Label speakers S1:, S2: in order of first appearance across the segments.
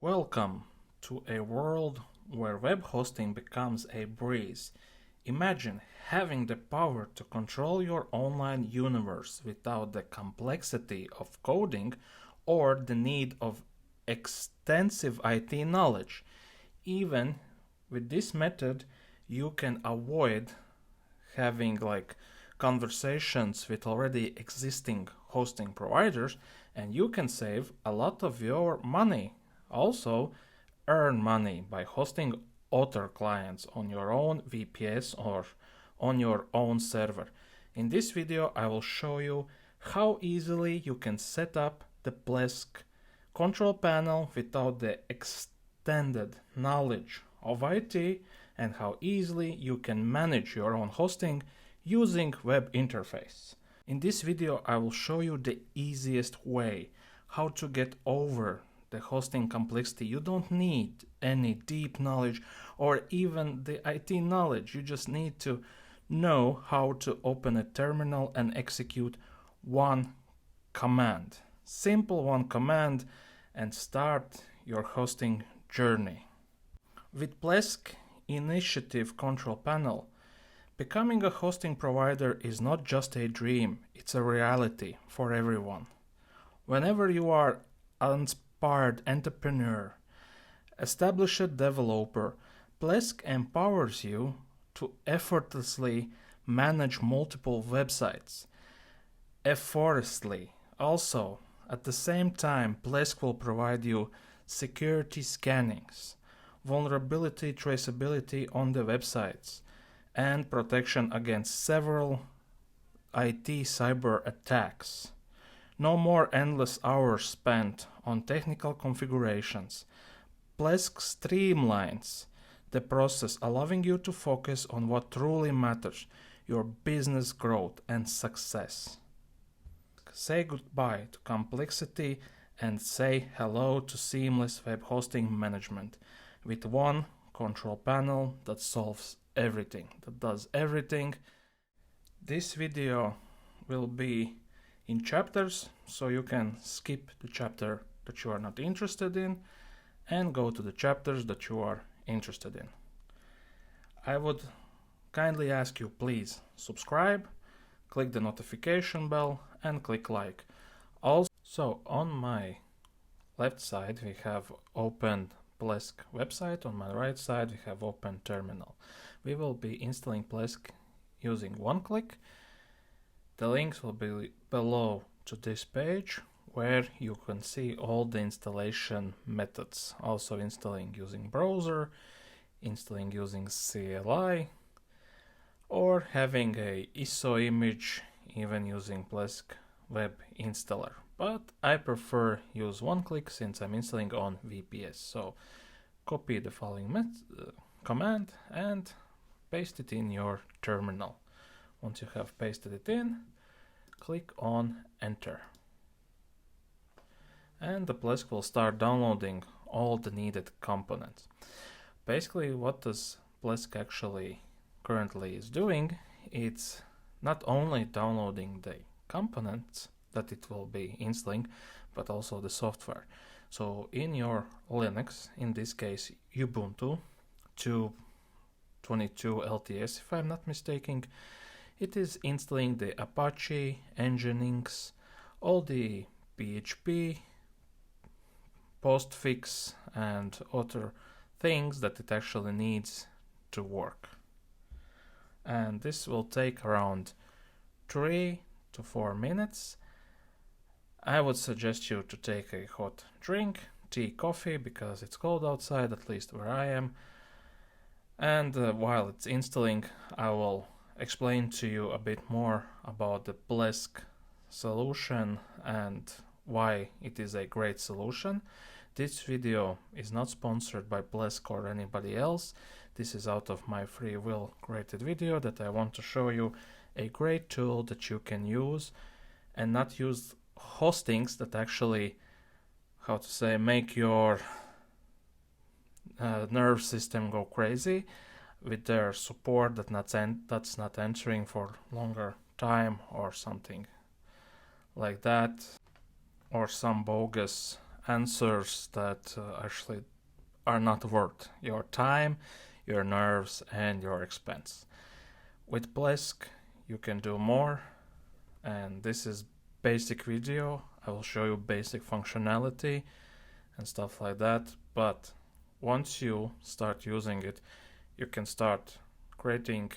S1: Welcome to a world where web hosting becomes a breeze. Imagine having the power to control your online universe without the complexity of coding or the need of extensive IT knowledge. Even with this method, you can avoid having conversations with already existing hosting providers, and you can save a lot of your money. Also, earn money by hosting other clients on your own VPS or on your own server. In this video, I will show you how easily you can set up the Plesk control panel without the extended knowledge of IT, and how easily you can manage your own hosting using web interface. In this video, I will show you the easiest way how to get over the hosting complexity. You don't need any deep knowledge or even the IT knowledge. You just need to know how to open a terminal and execute one command. Simple one command and start your hosting journey. With Plesk Initiative Control Panel, becoming a hosting provider is not just a dream, it's a reality for everyone. Whenever you are inspired entrepreneur, established developer, Plesk empowers you to effortlessly manage multiple websites. Effortlessly. Also, at the same time, Plesk will provide you security scannings, vulnerability traceability on the websites, and protection against several IT cyber attacks. No more endless hours spent on technical configurations. Plesk streamlines the process, allowing you to focus on what truly matters, your business growth and success. Say goodbye to complexity and say hello to seamless web hosting management with one control panel that solves everything, that does everything. This video will be in chapters, so you can skip the chapter that you are not interested in and go to the chapters that you are interested in. I would kindly ask you, please subscribe, click the notification bell and click like. Also, on my left side we have opened Plesk website, on my right side we have open terminal. We will be installing Plesk using one click. The links will be below to this page where you can see all the installation methods. Also installing using browser, installing using CLI, or having a ISO image, even using Plesk web installer. But I prefer use one click since I'm installing on VPS. So copy the following command and paste it in your terminal. Once you have pasted it in, click on enter. And the Plesk will start downloading all the needed components. Basically, what does Plesk actually currently is doing, it's not only downloading the components that it will be installing, but also the software. So in your Linux, in this case Ubuntu 2.22 LTS, if I'm not mistaken, it is installing the Apache, nginx, all the PHP, postfix and other things that it actually needs to work. And this will take around 3 to 4 minutes. I would suggest you to take a hot drink, tea, coffee, because it's cold outside, at least where I am. And while it's installing, I will explain to you a bit more about the Plesk solution and why it is a great solution. This video is not sponsored by Plesk or anybody else. This is out of my free will created video that I want to show you a great tool that you can use and not use hostings that actually, make your nerve system go crazy with their support that's not answering for longer time or something like that, or some bogus answers that actually are not worth your time, your nerves, and your expense. With Plesk, you can do more, and this is basic video. I will show you basic functionality and stuff like that, but once you start using it, you can start creating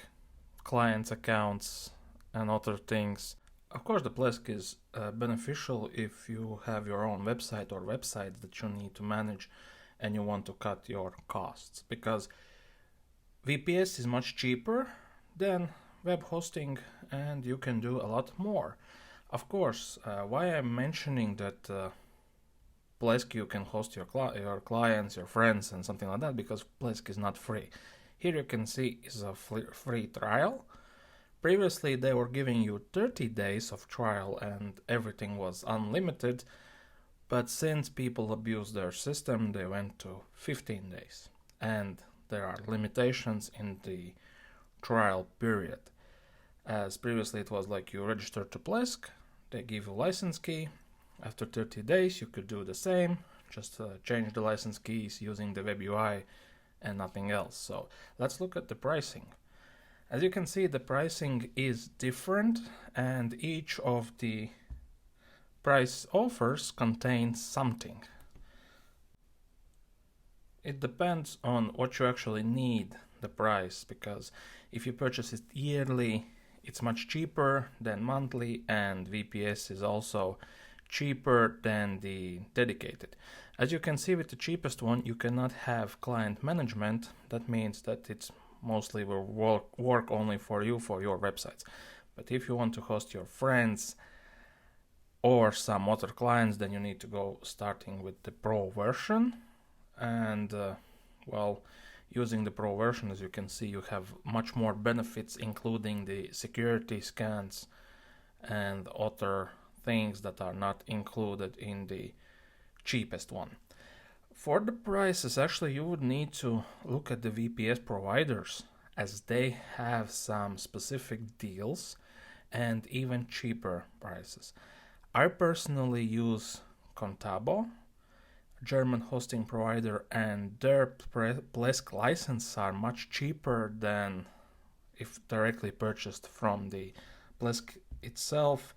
S1: clients accounts and other things. Of course, the Plesk is beneficial if you have your own website or websites that you need to manage and you want to cut your costs, because VPS is much cheaper than web hosting and you can do a lot more. Of course, why I'm mentioning that Plesk you can host your clients, your friends and something like that, because Plesk is not free. Here you can see is a free trial. Previously they were giving you 30 days of trial and everything was unlimited, but since people abused their system they went to 15 days and there are limitations in the trial period. As previously it was like you register to Plesk, they give you license key. After 30 days you could do the same, just change the license keys using the web UI and nothing else. So let's look at the pricing. As you can see, the pricing is different and each of the price offers contains something. It depends on what you actually need the price, because if you purchase it yearly it's much cheaper than monthly, and VPS is also cheaper than the dedicated. As you can see, with the cheapest one you cannot have client management. That means that it's mostly will work only for you, for your websites. But if you want to host your friends or some other clients, then you need to go starting with the pro version. And well, using the pro version, as you can see, you have much more benefits, including the security scans and other things that are not included in the cheapest one. For the prices, actually you would need to look at the VPS providers, as they have some specific deals and even cheaper prices. I personally use Contabo, German hosting provider, and their Plesk license are much cheaper than if directly purchased from the Plesk itself,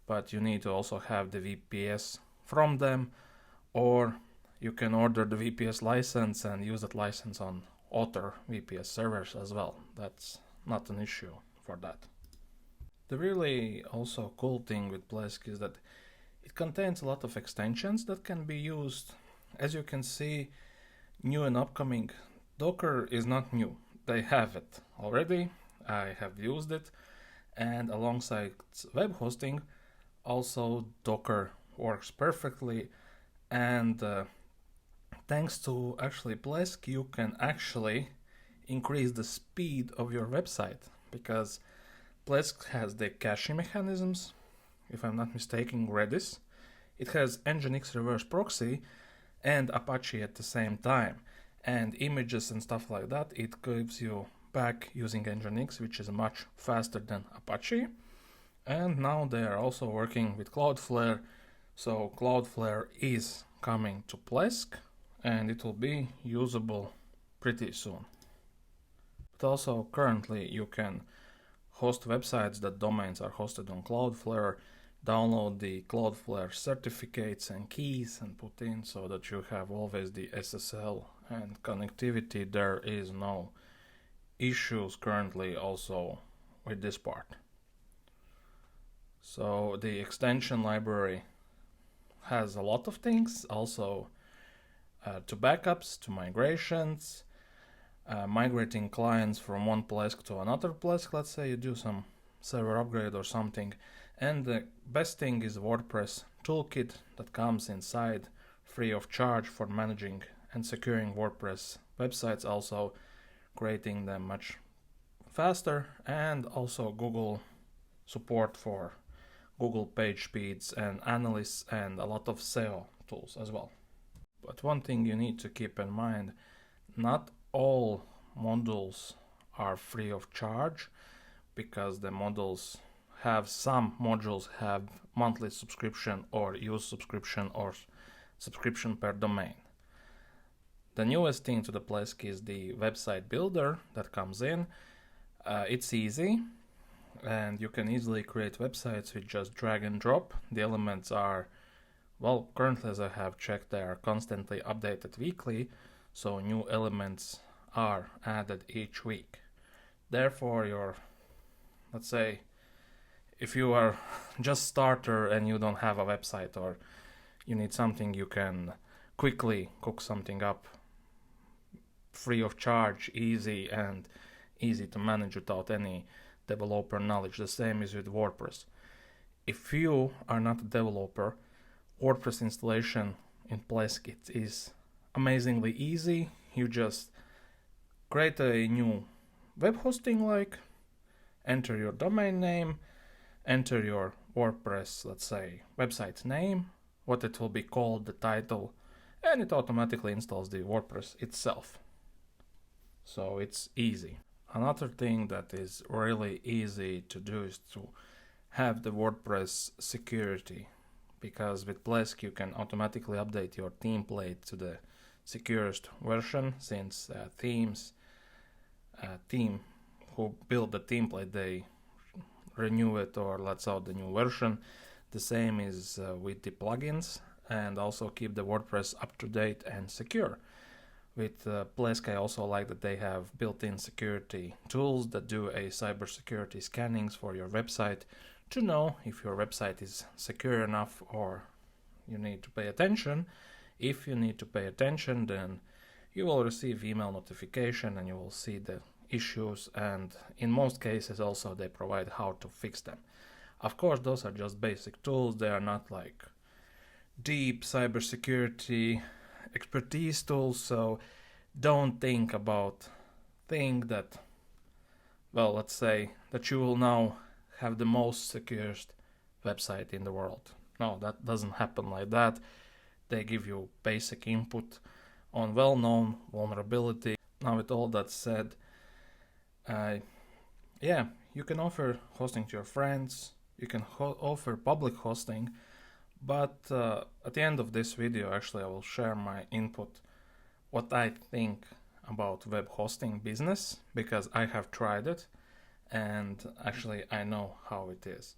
S1: but you need to also have the VPS from them, or you can order the VPS license and use that license on other VPS servers as well. That's not an issue for that. The really also cool thing with Plesk is that it contains a lot of extensions that can be used. As you can see, new and upcoming, Docker is not new. They have it already. I have used it, and alongside web hosting, also Docker works perfectly. And thanks to actually Plesk, you can actually increase the speed of your website, because Plesk has the caching mechanisms. If I'm not mistaken, Redis. It has nginx reverse proxy and Apache at the same time, and images and stuff like that it gives you back using nginx, which is much faster than Apache. And now they are also working with Cloudflare, so Cloudflare is coming to Plesk and it will be usable pretty soon. But also currently you can host websites that domains are hosted on Cloudflare, download the Cloudflare certificates and keys and put in, so that you have always the SSL and connectivity. There is no issues currently also with this part. So the extension library has a lot of things, also to backups, to migrations, migrating clients from one Plesk to another Plesk. Let's say you do some server upgrade or something. And the best thing is WordPress toolkit that comes inside, free of charge, for managing and securing WordPress websites, also creating them much faster, and also Google support for Google page speeds and analysts, and a lot of SEO tools as well. But one thing you need to keep in mind, not all modules are free of charge, because the modules have, some modules have monthly subscription or use subscription or subscription per domain. The newest thing to the Plesk is the website builder that comes in. It's easy, and you can easily create websites with just drag and drop. The elements are, well, currently, as I have checked, they are constantly updated weekly, so new elements are added each week. Therefore, let's say, if you are just starter and you don't have a website, or you need something you can quickly cook something up free of charge, easy to manage without any developer knowledge. The same is with WordPress. If you are not a developer, WordPress installation in Plesk, it is amazingly easy. You just create a new web hosting, enter your domain name, enter your WordPress, let's say, website name, what it will be called, the title, and it automatically installs the WordPress itself. So it's easy. Another thing that is really easy to do is to have the WordPress security, because with Plesk you can automatically update your template to the securest version, since team who build the template, they renew it or lets out the new version. The same is with the plugins, and also keep the WordPress up to date and secure. With Plesk, I also like that they have built-in security tools that do a cybersecurity scannings for your website to know if your website is secure enough or you need to pay attention. If you need to pay attention, then you will receive email notification and you will see the issues, and in most cases also they provide how to fix them. Of course, those are just basic tools. They are not like deep cybersecurity expertise tools, so don't think that, well, let's say that you will now have the most securest website in the world. No, that doesn't happen like that. They give you basic input on well-known vulnerability. Now, with all that said, you can offer hosting to your friends, you can offer public hosting, but at the end of this video, actually, I will share my input, what I think about web hosting business, because I have tried it, and actually I know how it is.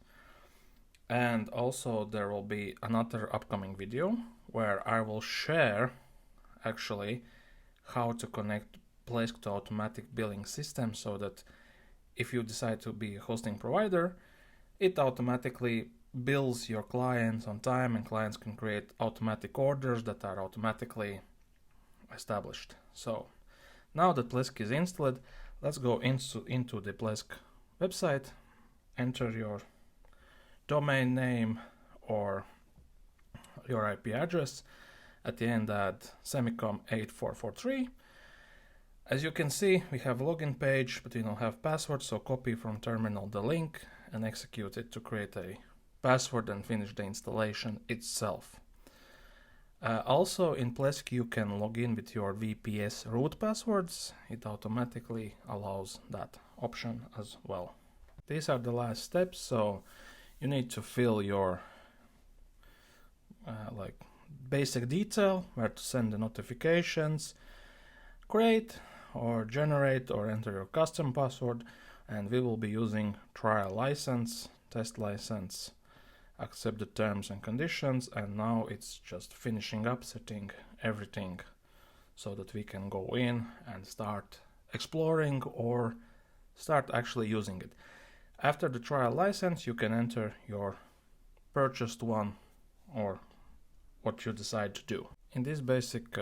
S1: And also there will be another upcoming video where I will share actually how to connect Plesk to automatic billing system, so that if you decide to be a hosting provider, it automatically bills your clients on time, and clients can create automatic orders that are automatically established. So now that Plesk is installed, let's go into the Plesk website, enter your domain name or your IP address, at the end add semicom 8443. As you can see, we have a login page, but we don't have password, so copy from terminal the link and execute it to create a password and finish the installation itself. Also in Plesk you can log in with your VPS root passwords. It automatically allows that option as well. These are the last steps, so you need to fill your basic detail, where to send the notifications, create or generate or enter your custom password, and we will be using trial license, test license, accept the terms and conditions, and now it's just finishing up setting everything so that we can go in and start exploring or start actually using it. After the trial license, you can enter your purchased one or what you decide to do. In this basic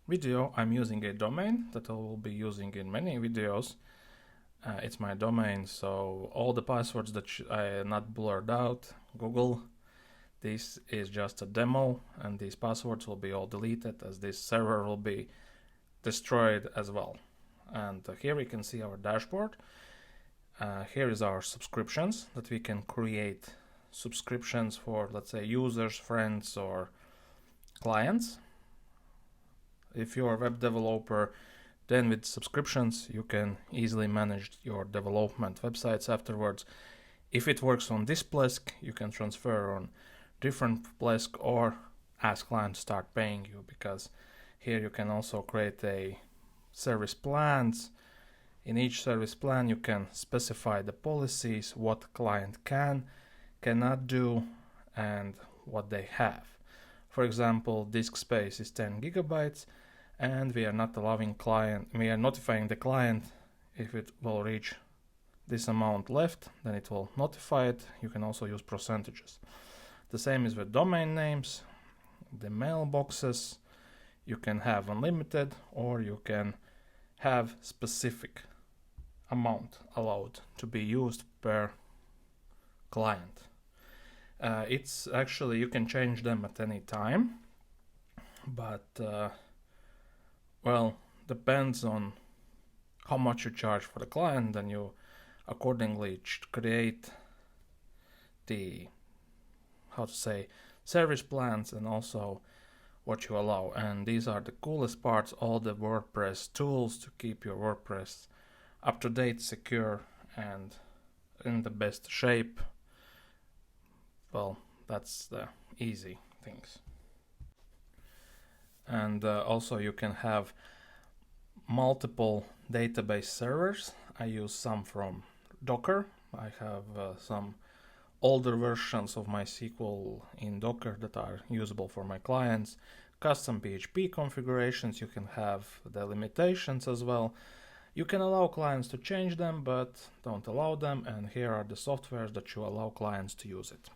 S1: video, I'm using a domain that I will be using in many videos. It's my domain, so all the passwords that I not blurred out, Google, this is just a demo, and these passwords will be all deleted as this server will be destroyed as well. And here we can see our dashboard. Here is our subscriptions that we can create subscriptions for, let's say, users, friends, or clients. If you're a web developer, then with subscriptions you can easily manage your development websites afterwards. If it works on this Plesk, you can transfer on different Plesk, or ask client to start paying you, because here you can also create a service plans. In each service plan you can specify the policies, what client cannot do, and what they have. For example, disk space is 10 gigabytes, and we are notifying the client if it will reach this amount left, then it will notify it. You can also use percentages. The same is with domain names, the mailboxes. You can have unlimited, or you can have specific amount allowed to be used per client. It's actually, you can change them at any time, but well, depends on how much you charge for the client, then you accordingly create the, service plans, and also what you allow. And these are the coolest parts, all the WordPress tools to keep your WordPress up to date, secure, and in the best shape. Well, that's the easy things. And also you can have multiple database servers. I use some from Docker. I have some older versions of MySQL in Docker that are usable for my clients. Custom PHP configurations, you can have the limitations as well. You can allow clients to change them, but don't allow them, and here are the softwares that you allow clients to use it.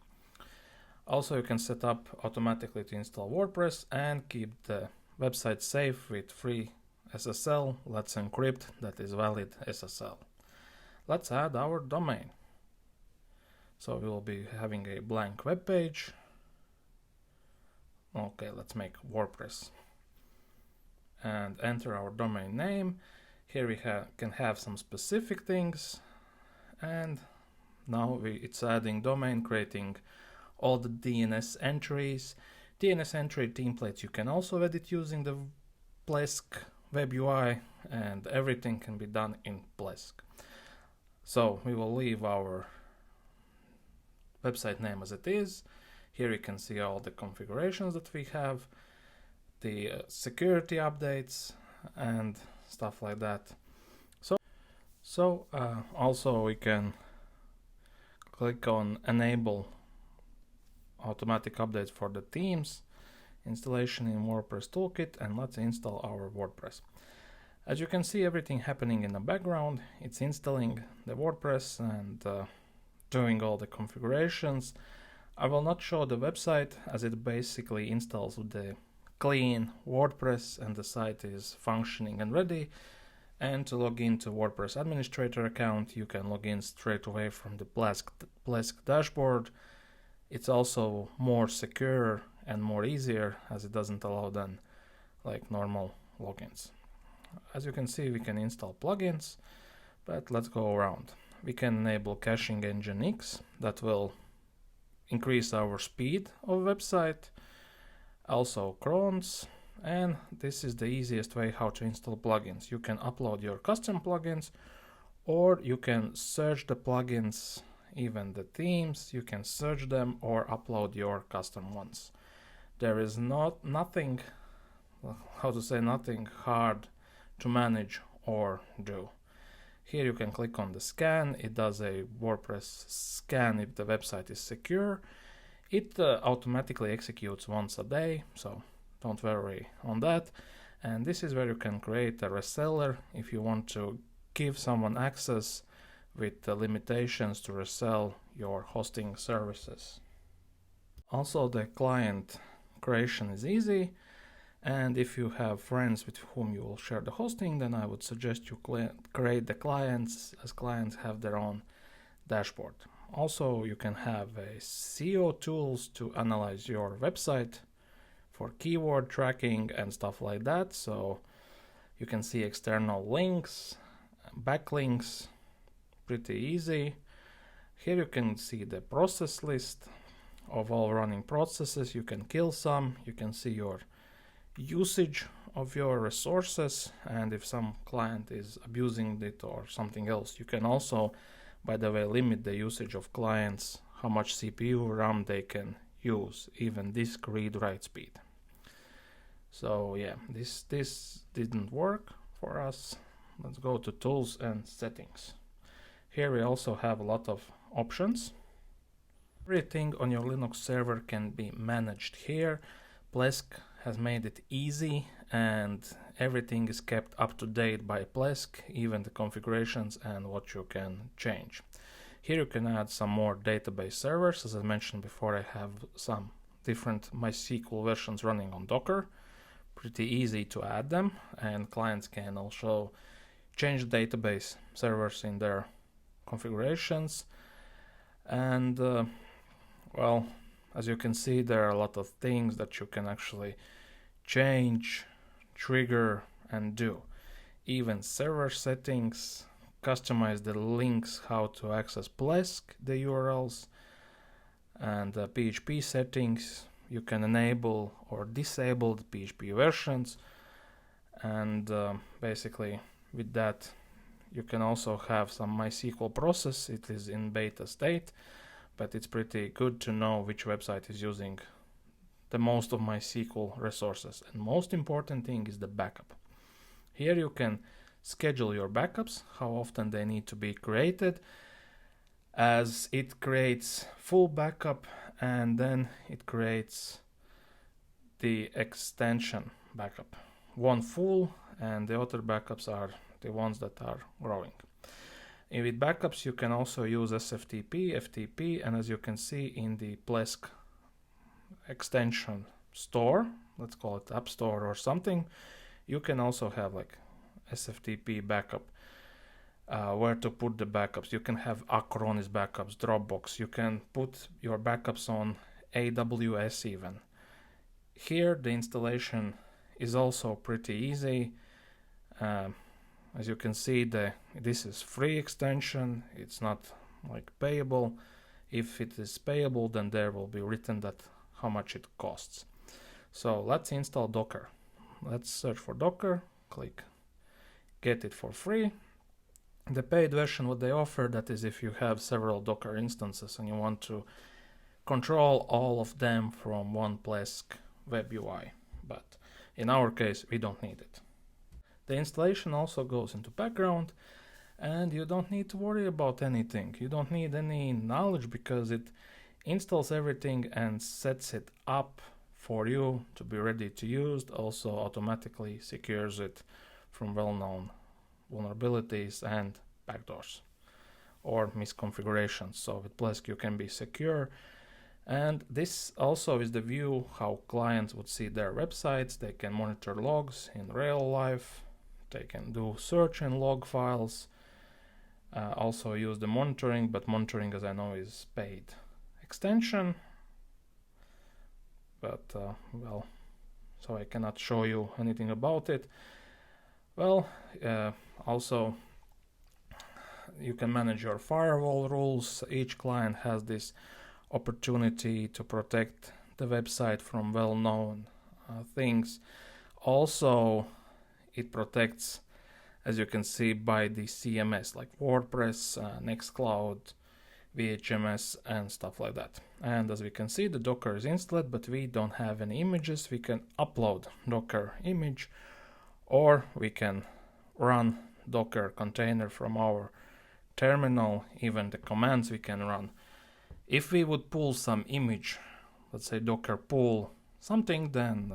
S1: Also, you can set up automatically to install WordPress and keep the website safe with free SSL, letsencrypt, that is valid SSL. Let's add our domain. So we will be having a blank web page. Okay, let's make WordPress and enter our domain name. Here we can have some specific things, and now it's adding domain, creating all the DNS entries. DNS entry templates you can also edit using the Plesk web UI, and everything can be done in Plesk. So we will leave our website name as it is. Here you can see all the configurations that we have, the security updates and stuff like that. So also we can click on enable automatic updates for the themes, installation in WordPress toolkit, and let's install our WordPress. As you can see, everything happening in the background. It's installing the WordPress and doing all the configurations. I will not show the website, as it basically installs with the clean WordPress and the site is functioning and ready. And to log into WordPress administrator account, you can log in straight away from the Plesk dashboard. It's also more secure and more easier, as it doesn't allow then like normal logins. As you can see, we can install plugins, but let's go around. We can enable caching nginx, that will increase our speed of website. Also crons, and this is the easiest way how to install plugins. You can upload your custom plugins, or you can search the plugins, even the themes, you can search them or upload your custom ones. There is nothing hard to manage or do. Here you can click on the scan. It does a WordPress scan if the website is secure. It automatically executes once a day, so don't worry on that. And this is where you can create a reseller if you want to give someone access with the limitations to resell your hosting services. Also, the client creation is easy, and if you have friends with whom you will share the hosting, then I would suggest you create the clients, as clients have their own dashboard. Also, you can have SEO tools to analyze your website for keyword tracking and stuff like that. So you can see external links, backlinks, pretty easy. Here you can see the process list of all running processes. You can kill some, you can see your usage of your resources, and if some client is abusing it or something else. You can also, by the way, limit the usage of clients, how much CPU RAM they can use even disk read-write speed. So yeah, this didn't work for us. Let's go to Tools and Settings. Here we also have a lot of options. Everything on your Linux server can be managed here. Plesk has made it easy, and everything is kept up to date by Plesk, even the configurations and what you can change. Here you can add some more database servers. As I mentioned before, I have some different MySQL versions running on Docker. Pretty easy to add them, and clients can also change the database servers in their configurations. And well, as you can see, there are a lot of things that you can actually change, trigger, and do. Even server settings, customize the links, how to access Plesk, the URLs, and PHP settings. You can enable or disable the PHP versions, and basically with that you can also have some MySQL process. It is in beta state, but it's pretty good to know which website is using the most of MySQL resources. And most important thing is the backup. Here you can schedule your backups, how often they need to be created, as it creates full backup and then it creates the extension backup. One full and the other backups are the ones that are growing. And with backups you can also use SFTP, FTP, and as you can see in the Plesk extension store, let's call it App Store or something, you can also have like SFTP backup, where to put the backups. You can have Acronis backups, Dropbox. You can put your backups on AWS even. Here the installation is also pretty easy. As you can see, this is free extension. It's not like payable. If it is payable, then there will be written that how much it costs. So let's install Docker. Let's search for Docker, click get it for free. The paid version, what they offer, that is if you have several Docker instances and you want to control all of them from one Plesk web UI. But in our case, we don't need it. The installation also goes into background, and you don't need to worry about anything. You don't need any knowledge because it installs everything and sets it up for you to be ready to use. Also automatically secures it from well-known vulnerabilities and backdoors or misconfigurations. So with Plesk you can be secure. And this also is the view how clients would see their websites. They can monitor logs in real life. They can do search and log files. Also use the monitoring, but monitoring, as I know, is paid extension. But well, so I cannot show you anything about it. Well, also you can manage your firewall rules. Each client has this opportunity to protect the website from well-known things. Also, it protects, as you can see, by the CMS like WordPress, Nextcloud, VHMS, and stuff like that. And as we can see, the Docker is installed, but we don't have any images. We can upload Docker image, or we can run Docker container from our terminal. Even the commands we can run. If we would pull some image, let's say Docker pull something, then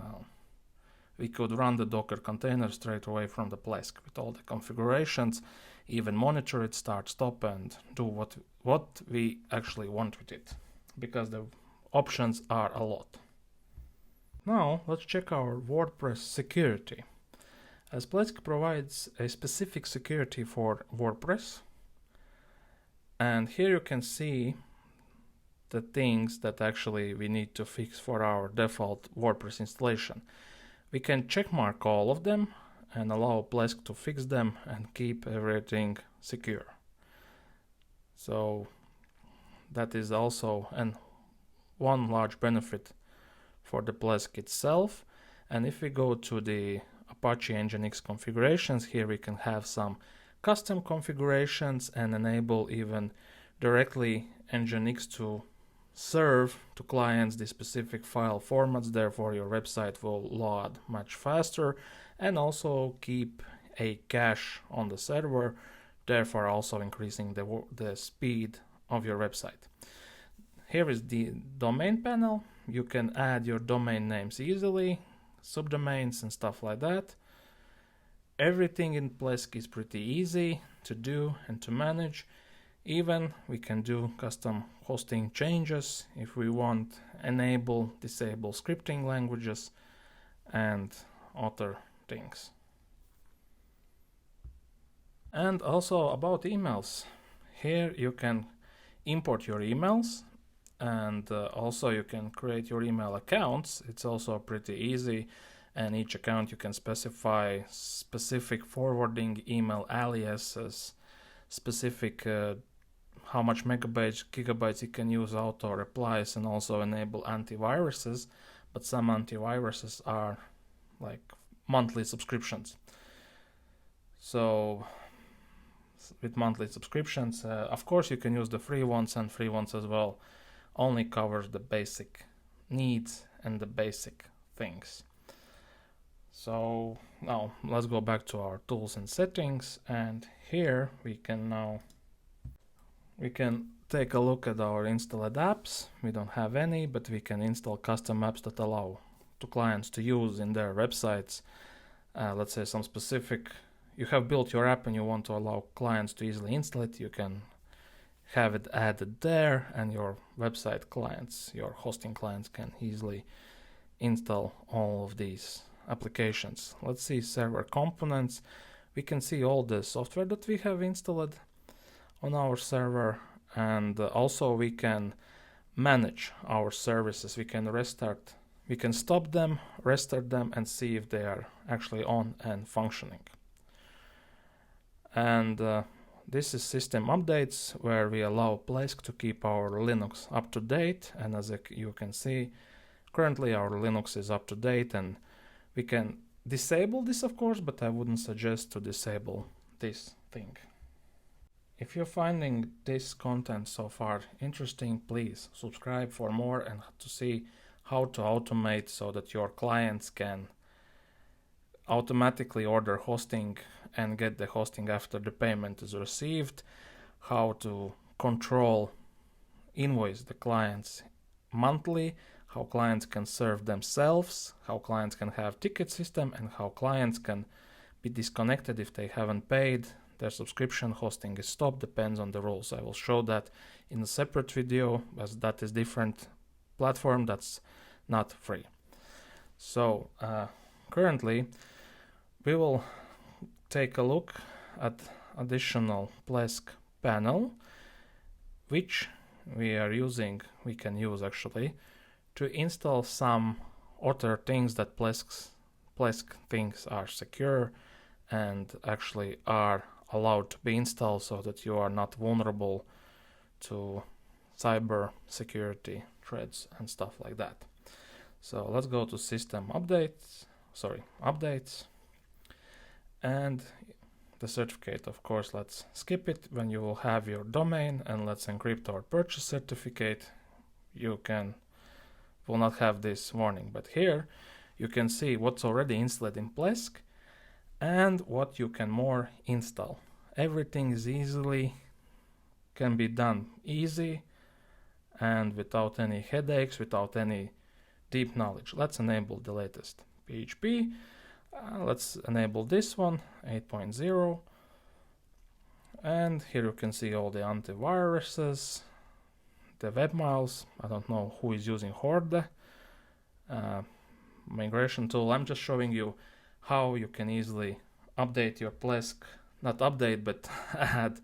S1: we could run the Docker container straight away from the Plesk with all the configurations, even monitor it, start, stop, and do what we actually want with it, because the options are a lot. Now let's check our WordPress security. As Plesk provides a specific security for WordPress, and here you can see the things that actually we need to fix for our default WordPress installation. We can checkmark all of them and allow Plesk to fix them and keep everything secure. So that is also one large benefit for the Plesk itself. And if we go to the Apache nginx configurations, here we can have some custom configurations and enable even directly nginx to serve to clients the specific file formats, therefore your website will load much faster, and also keep a cache on the server, therefore also increasing the speed of your website. Here is the domain panel. You can add your domain names easily, subdomains and stuff like that. Everything in Plesk is pretty easy to do and to manage. Even we can do custom hosting changes if we want, enable, disable scripting languages and other things. And also about emails. Here you can import your emails, and also you can create your email accounts. It's also pretty easy, and each account you can specify specific forwarding email aliases, specific how much megabytes, gigabytes you can use, auto replies, and also enable antiviruses. But some antiviruses are like monthly subscriptions. So with monthly subscriptions, of course you can use the free ones, and free ones as well only covers the basic needs and the basic things. So now let's go back to our tools and settings, and here we can take a look at our installed apps. We don't have any, but we can install custom apps that allow to clients to use in their websites. Let's say some specific, you have built your app and you want to allow clients to easily install it, you can have it added there, and your website clients, your hosting clients, can easily install all of these applications. Let's see server components. We can see all the software that we have installed on our server, and also we can manage our services. We can restart, we can stop them, restart them, and see if they are actually on and functioning. And this is system updates, where we allow Plesk to keep our Linux up to date, and as you can see, currently our Linux is up to date, and we can disable this of course, but I wouldn't suggest to disable this thing. If you're finding this content so far interesting, please subscribe for more and to see how to automate so that your clients can automatically order hosting and get the hosting after the payment is received, how to control, invoice the clients monthly, how clients can serve themselves, how clients can have ticket system, and how clients can be disconnected if they haven't paid their subscription, hosting is stopped, depends on the rules. I will show that in a separate video, as that is different platform that's not free. So currently we will take a look at additional Plesk panel, which we can use actually to install some other things that Plesk thinks are secure and actually are allowed to be installed, so that you are not vulnerable to cyber security threats and stuff like that. So let's go to system updates, and the certificate, of course, let's skip it. When you will have your domain and let's encrypt our purchase certificate, you will not have this warning. But here you can see what's already installed in Plesk and what you can more install. Everything is can be done easy and without any headaches, without any deep knowledge. Let's enable the latest PHP. Let's enable this one, 8.0. And here you can see all the antiviruses, the webmiles. I don't know who is using Horde. Migration tool. I'm just showing you how you can easily update your Plesk, not update, but add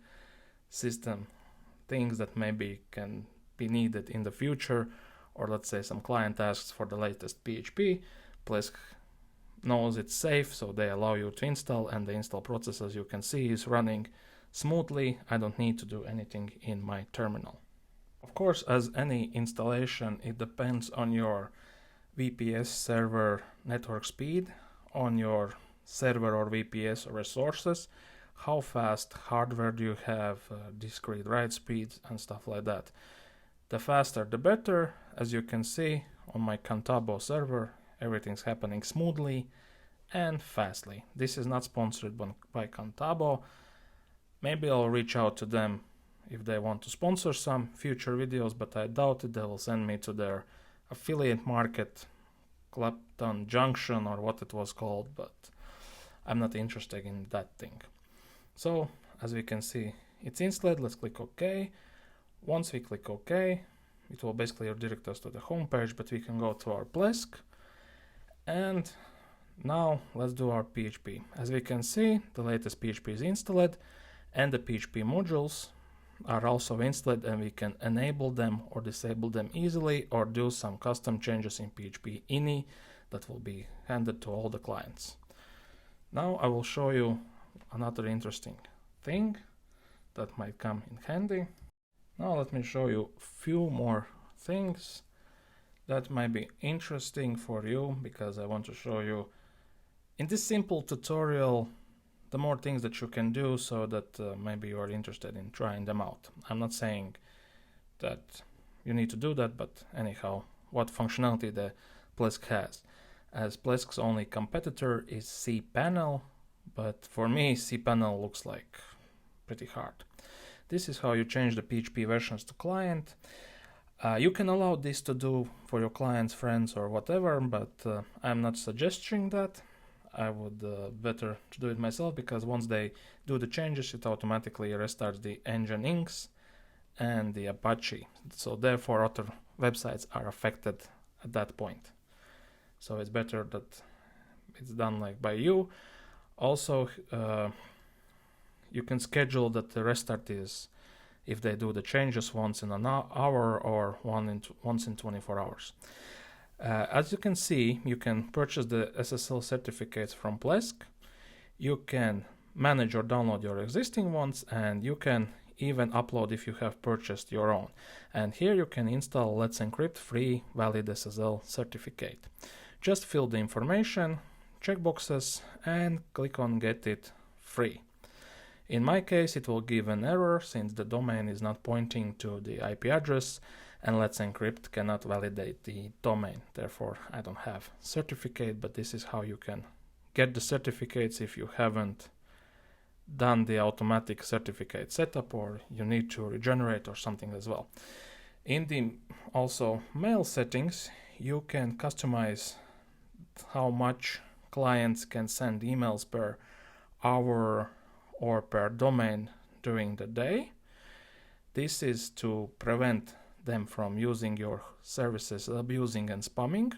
S1: system things that maybe can be needed in the future, or let's say some client asks for the latest PHP. Plesk knows it's safe, so they allow you to install, and the install process, as you can see, is running smoothly. I don't need to do anything in my terminal. Of course, as any installation, it depends on your VPS server network speed, on your server or VPS resources, how fast hardware do you have, discrete write speeds and stuff like that. The faster the better. As you can see on my Contabo server, everything's happening smoothly and fastly. This is not sponsored by Contabo. Maybe I'll reach out to them if they want to sponsor some future videos, but I doubt it. They will send me to their affiliate market, Clapton Junction or what it was called, but I'm not interested in that thing. So as we can see, it's installed. Let's click OK. Once we click OK, it will basically redirect us to the home page, but we can go to our Plesk. And now let's do our PHP. As we can see, the latest PHP is installed and the PHP modules are also installed, and we can enable them or disable them easily or do some custom changes in PHP ini that will be handed to all the clients. Now I will show you another interesting thing that might come in handy. Now let me show you a few more things that might be interesting for you, because I want to show you in this simple tutorial the more things that you can do, so that maybe you are interested in trying them out. I'm not saying that you need to do that, but anyhow, what functionality the Plesk has. As Plesk's only competitor is cPanel, but for me cPanel looks like pretty hard. This is how you change the PHP versions to client. You can allow this to do for your clients, friends or whatever, but I'm not suggesting that. I would better to do it myself, because once they do the changes, it automatically restarts the nginx and the Apache. So therefore other websites are affected at that point. So it's better that it's done like by you. Also, you can schedule that the restart is if they do the changes once in an hour or once in 24 hours. As you can see, you can purchase the SSL certificates from Plesk. You can manage or download your existing ones, and you can even upload if you have purchased your own. And here you can install letsencrypt free valid SSL certificate. Just fill the information, check boxes, and click on get it free. In my case, it will give an error since the domain is not pointing to the IP address, and letsencrypt cannot validate the domain. Therefore, I don't have certificate, but this is how you can get the certificates if you haven't done the automatic certificate setup, or you need to regenerate or something as well. In the also mail settings, you can customize how much clients can send emails per hour or per domain during the day. This is to prevent them from using your services, abusing and spamming.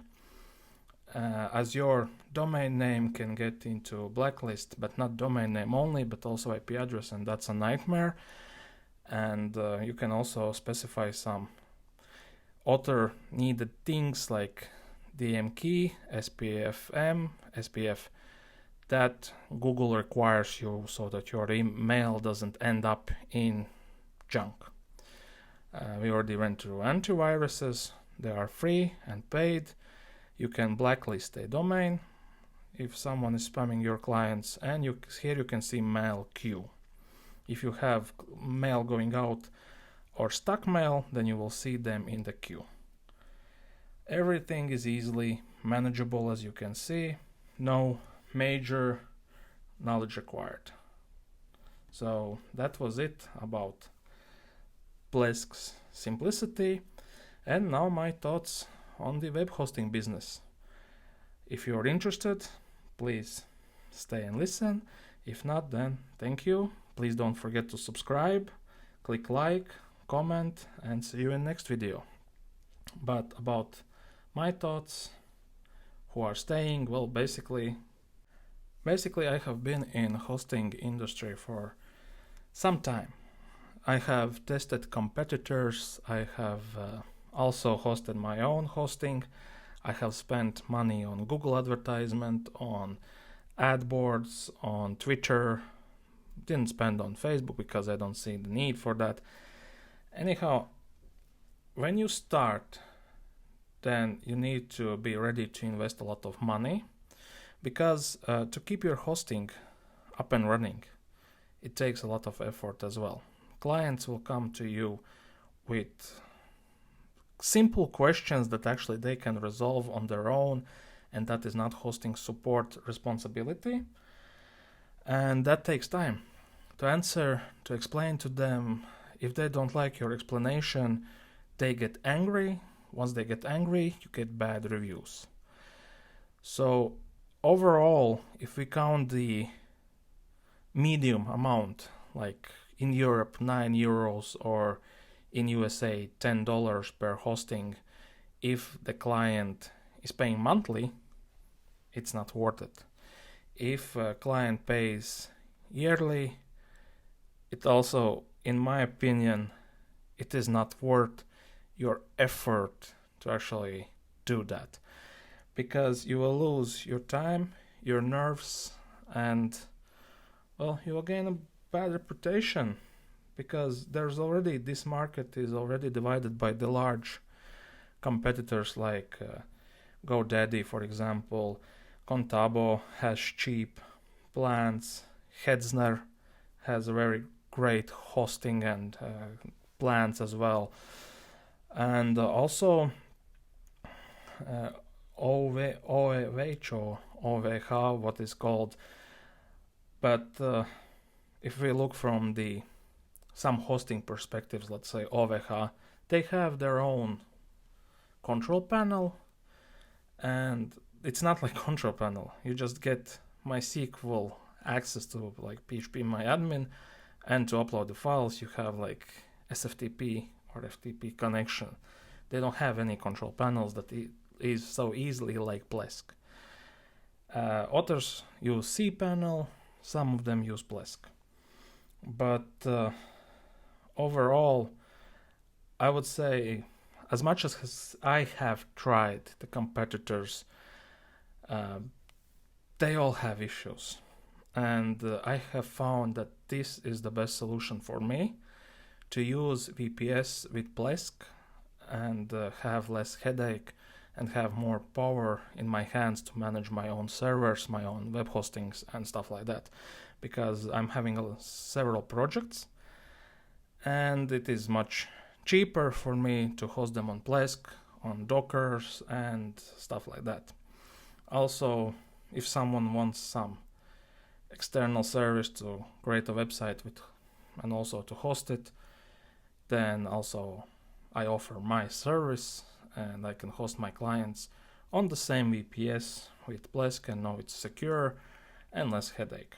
S1: As your domain name can get into blacklist, but not domain name only, but also IP address, and that's a nightmare. And you can also specify some other needed things like DM key, SPFM, SPF, that Google requires you so that your email doesn't end up in junk. We already went through antiviruses. They are free and paid. You can blacklist a domain if someone is spamming your clients, and here you can see mail queue. If you have mail going out or stuck mail, then you will see them in the queue. Everything is easily manageable, as you can see. No major knowledge required. So that was it about Plesk's simplicity, and now my thoughts on the web hosting business. If you're interested, please stay and listen. If not, then thank you. Please don't forget to subscribe, click like, comment, and see you in next video. But about my thoughts, who are staying, well, basically I have been in hosting industry for some time. I have tested competitors. I have also hosted my own hosting. I have spent money on Google advertisement, on AdWords, on Twitter. Didn't spend on Facebook because I don't see the need for that. Anyhow, when you start, then you need to be ready to invest a lot of money, because to keep your hosting up and running, it takes a lot of effort as well. Clients will come to you with simple questions that actually they can resolve on their own, and that is not hosting support responsibility. And that takes time to answer, to explain to them. If they don't like your explanation, they get angry. Once they get angry, you get bad reviews. So overall, if we count the medium amount, like in Europe 9 euros or in USA $10 per hosting, if the client is paying monthly, it's not worth it. If a client pays yearly, it also, in my opinion, it is not worth your effort to actually do that, because you will lose your time, your nerves, and well, you will gain a bad reputation, because this market is already divided by the large competitors like GoDaddy, for example. Contabo has cheap plans. Hetzner has very great hosting and plans as well. And also OVH or OVH, what is called. But if we look from some hosting perspectives, let's say OVH, they have their own control panel, and it's not like control panel. You just get MySQL access to like PHP myadmin, and to upload the files you have like SFTP or FTP connection. They don't have any control panels that is so easily like Plesk. Others use cPanel, some of them use Plesk. But overall, I would say, as much as I have tried the competitors, they all have issues. And I have found that this is the best solution for me, to use VPS with Plesk and have less headache and have more power in my hands to manage my own servers, my own web hostings and stuff like that, because I'm having several projects, and it is much cheaper for me to host them on Plesk, on Dockers and stuff like that. Also, if someone wants some external service to create a website with and also to host it, then also I offer my service, and I can host my clients on the same VPS with Plesk, and know it's secure and less headache.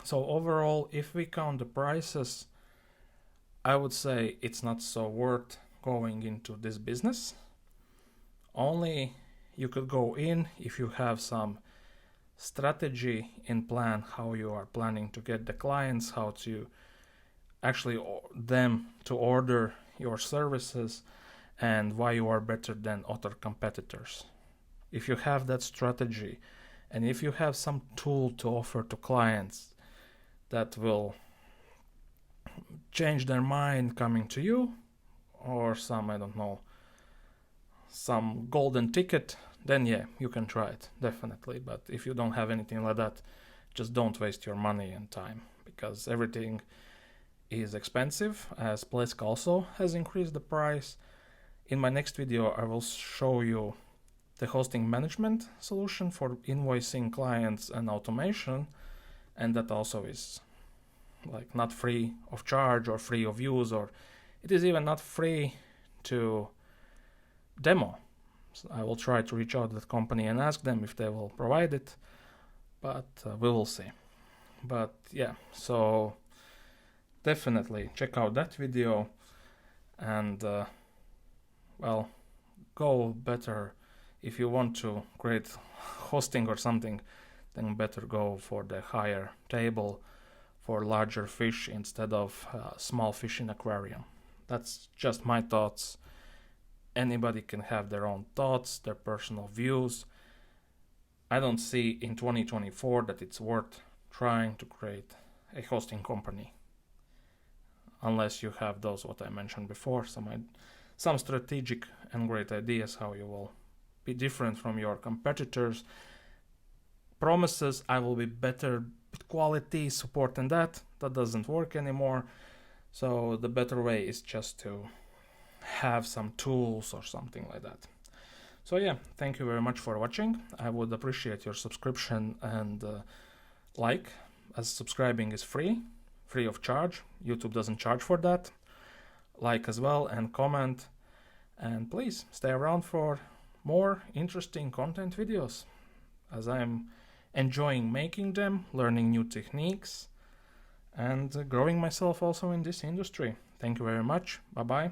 S1: So overall, if we count the prices, I would say it's not so worth going into this business. Only you could go in if you have some strategy in plan, how you are planning to get the clients, how to actually them to order your services, and why you are better than other competitors. If you have that strategy, and if you have some tool to offer to clients that will change their mind coming to you, or some, I don't know, some golden ticket, then yeah, you can try it, definitely. But if you don't have anything like that, just don't waste your money and time, because everything is expensive, as Plesk also has increased the price. In my next video, I will show you the hosting management solution for invoicing clients and automation, and that also is like not free of charge or free of use, or it is even not free to demo. So I will try to reach out to that company and ask them if they will provide it, but we will see. But yeah, so definitely check out that video, and well, go better if you want to create hosting or something, then better go for the higher table for larger fish instead of small fish in aquarium. That's just my thoughts. Anybody can have their own thoughts, their personal views. I don't see in 2024 that it's worth trying to create a hosting company, unless you have those what I mentioned before, some strategic and great ideas how you will be different from your competitors. Promises I will be better with quality, support, and that doesn't work anymore. So the better way is just to
S2: have some tools or something like that. So yeah, thank you very much for watching. I would appreciate your subscription and like, as subscribing is free of charge. YouTube doesn't charge for that. Like as well and comment, and please stay around for more interesting content videos, as I'm enjoying making them, learning new techniques, and growing myself also in this industry. Thank you very much. Bye bye.